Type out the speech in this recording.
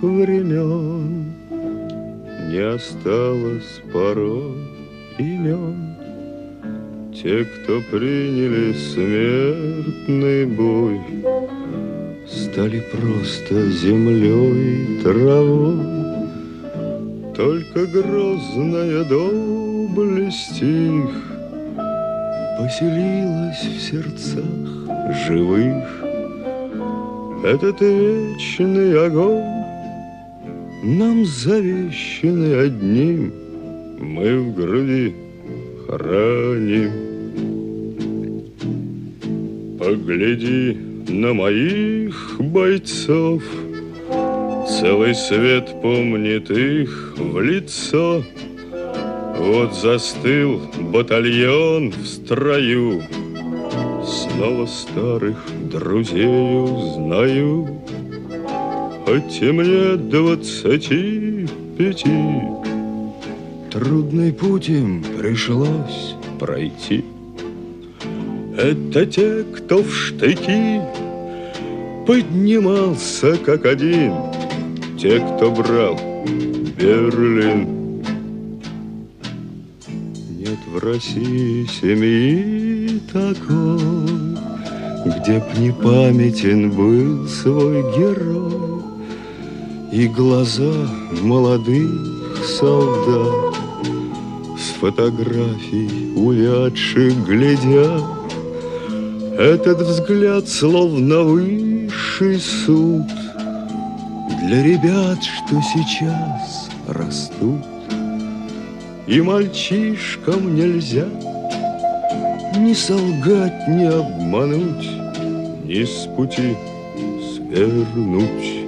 времен не осталось порой имен. Те, кто приняли смертный бой, стали просто землей и травой. Только грозная доблесть их поселилась в сердцах живых. Этот вечный огонь, нам завещанный одним, мы в груди храним. Погляди на моих бойцов, целый свет помнит их в лицо. Вот застыл батальон в строю, снова старых друзей узнаю. Хоть и мне 25, трудный путь им пришлось пройти. Это те, кто в штыки поднимался как один, те, кто брал Берлин. Нет в России семьи такой, где б не памятен был свой герой, и глаза молодых солдат с фотографий увядших глядят. Этот взгляд словно высший суд для ребят, что сейчас растут. И мальчишкам нельзя ни солгать, ни обмануть, ни с пути свернуть.